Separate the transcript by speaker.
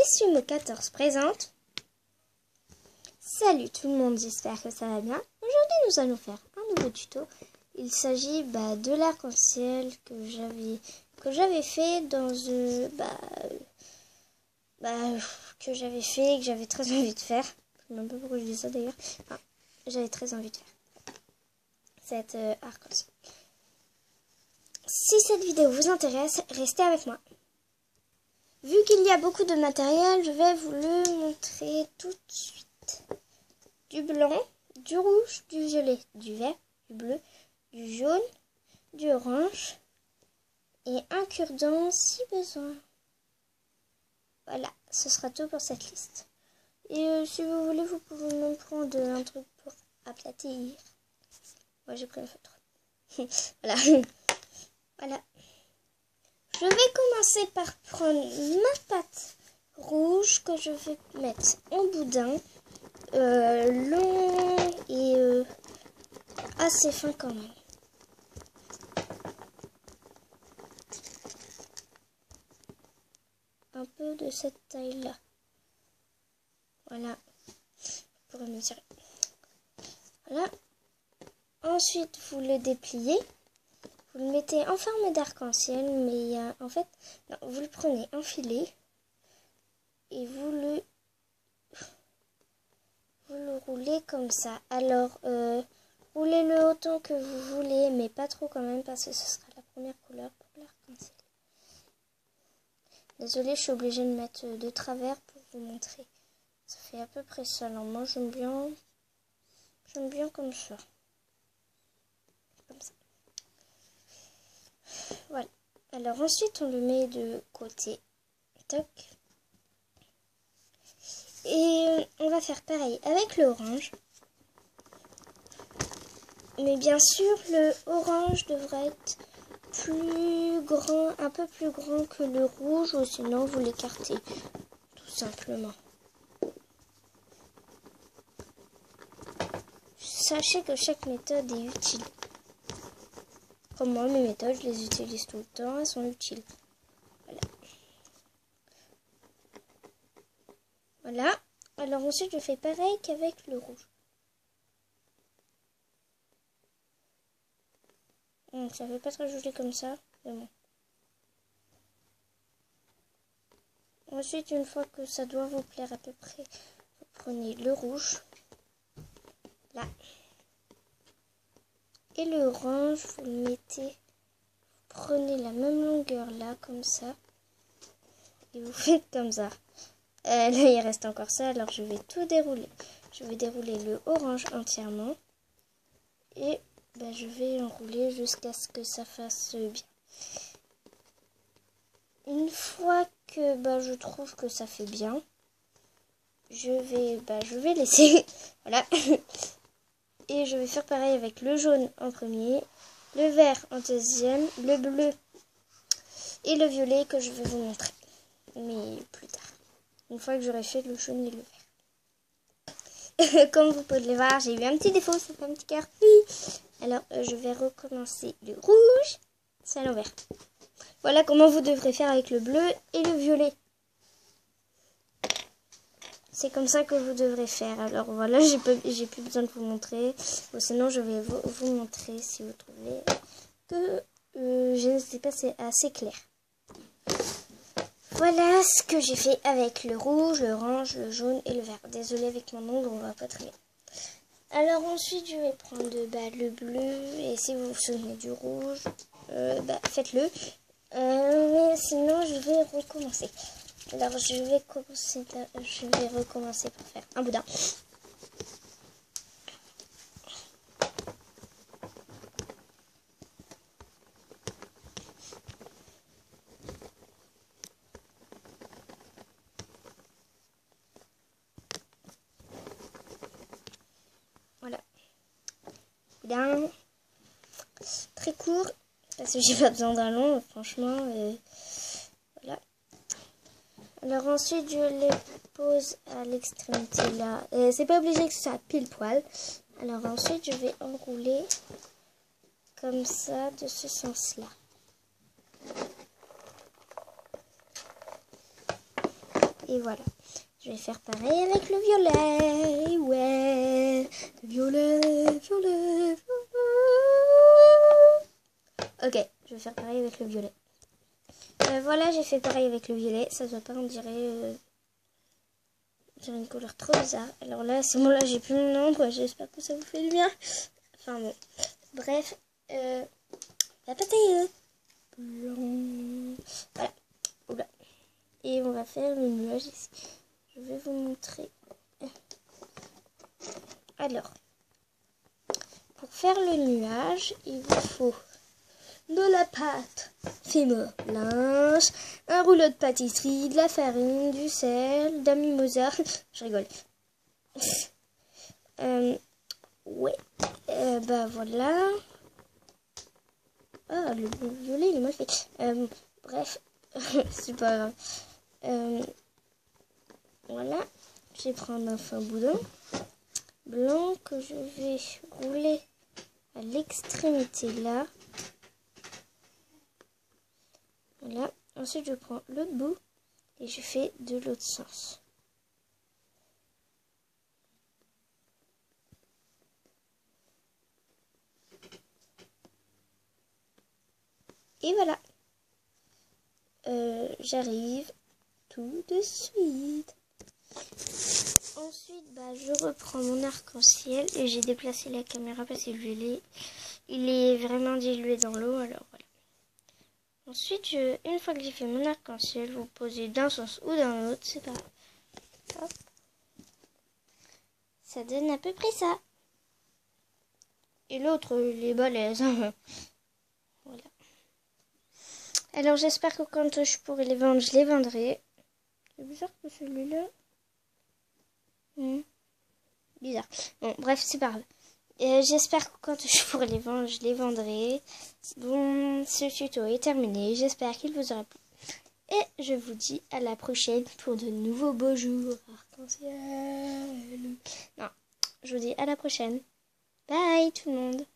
Speaker 1: Sumo14 présente. Salut tout le monde, j'espère que ça va bien. Aujourd'hui nous allons faire un nouveau tuto. Il s'agit de l'arc-en-ciel que j'avais fait dans que j'avais fait et que j'avais très envie de faire. Je ne sais même pas pourquoi je dis ça d'ailleurs. Enfin, j'avais très envie de faire cet arc-en-ciel. Si cette vidéo vous intéresse, restez avec moi. Vu qu'il y a beaucoup de matériel, je vais vous le montrer tout de suite. Du blanc, du rouge, du violet, du vert, du bleu, du jaune, du orange et un cure-dent si besoin. Voilà, ce sera tout pour cette liste. Et si vous voulez, vous pouvez même prendre un truc pour aplatir. Moi, j'ai pris une photo. Voilà. Voilà. Je vais commencer par prendre ma pâte rouge que je vais mettre en boudin. Long et assez fin quand même. Un peu de cette taille-là. Voilà. Pour me tirer. Voilà. Ensuite, vous le dépliez. Vous le mettez en forme d'arc-en-ciel, mais en fait, non, vous le prenez en filet et vous le roulez comme ça. Alors, roulez-le autant que vous voulez, mais pas trop quand même, parce que ce sera la première couleur pour l'arc-en-ciel. Désolée, je suis obligée de mettre de travers pour vous montrer. Ça fait à peu près ça. Alors moi, j'aime bien comme ça. Comme ça. Voilà. Alors ensuite, on le met de côté. Toc. Et on va faire pareil avec le orange. Mais bien sûr, le orange devrait être plus grand, un peu plus grand que le rouge, ou sinon vous l'écartez, tout simplement. Sachez que chaque méthode est utile. Comme moi, mes méthodes, je les utilise tout le temps, elles sont utiles. Voilà. Voilà. Alors ensuite, je fais pareil qu'avec le rouge. Ça ne fait pas très joli comme ça, mais bon. Ensuite, une fois que ça doit vous plaire à peu près, vous prenez le rouge, là. Et le orange, vous le mettez, vous prenez la même longueur là, comme ça. Et vous faites comme ça. Là, il reste encore ça, alors je vais tout dérouler. Je vais dérouler le orange entièrement. Et je vais enrouler jusqu'à ce que ça fasse bien. Une fois que je trouve que ça fait bien, je vais laisser. Voilà. Et je vais faire pareil avec le jaune en premier, le vert en deuxième, le bleu et le violet que je vais vous montrer. Mais plus tard. Une fois que j'aurai fait le jaune et le vert. Comme vous pouvez le voir, j'ai eu un petit défaut, ça fait un petit cœur. Oui. Alors, je vais recommencer le rouge. C'est à l'envers. Voilà comment vous devrez faire avec le bleu et le violet. C'est comme ça que vous devrez faire. Alors voilà, j'ai plus besoin de vous montrer. Ou sinon, je vais vous montrer si vous trouvez que je ne sais pas, c'est assez clair. Voilà ce que j'ai fait avec le rouge, l'orange, le jaune et le vert. Désolée avec mon ongle, on va pas très bien. Alors ensuite, je vais prendre le bleu. Et si vous vous souvenez du rouge, faites-le. Mais sinon, je vais recommencer. Alors, je vais recommencer pour faire un boudin. Voilà. Boudin. Très court. Parce que j'ai pas besoin d'un long, franchement. Voilà. Alors ensuite, je les pose à l'extrémité là. C'est pas obligé que ça pile poil. Alors ensuite, je vais enrouler comme ça, de ce sens-là. Et voilà. Je vais faire pareil avec le violet. Ouais. Le violet, violet, violet. Ok, je vais faire pareil avec le violet. Voilà, j'ai fait pareil avec le violet. Ça doit pas, on dirait une couleur trop bizarre. Alors là, c'est bon, là, j'ai plus mon ombre. J'espère que ça vous fait du bien. Enfin bon. Bref. La bataille blanc. Voilà. Oula. Et on va faire le nuage ici. Je vais vous montrer. Alors, pour faire le nuage, il vous faut de la pâte fimo blanche, un rouleau de pâtisserie, de la farine, du sel, d'un mimosa. Je rigole. Ouais. Bah voilà. Ah, le violet, il est mal fait. Bref, c'est pas grave. Voilà. Je vais prendre un fin boudin blanc que je vais rouler à l'extrémité là. Voilà. Ensuite, je prends l'autre bout et je fais de l'autre sens. Et voilà. J'arrive tout de suite. Ensuite, je reprends mon arc-en-ciel et j'ai déplacé la caméra parce qu'il est vraiment dilué dans l'eau. Alors voilà. Ensuite, une fois que j'ai fait mon arc-en-ciel, vous posez d'un sens ou d'un autre, c'est pas grave. Hop. Ça donne à peu près ça. Et l'autre, il est balèze. Voilà. Alors j'espère que quand je pourrai les vendre, je les vendrai. C'est bizarre que celui-là. Bizarre. Bon, bref, c'est pas grave. J'espère que quand je pourrai les vendre, je les vendrai. Bon, ce tuto est terminé. J'espère qu'il vous aura plu. Et je vous dis à la prochaine pour de nouveaux beaux jours arc-en-ciel. Non, je vous dis à la prochaine. Bye tout le monde.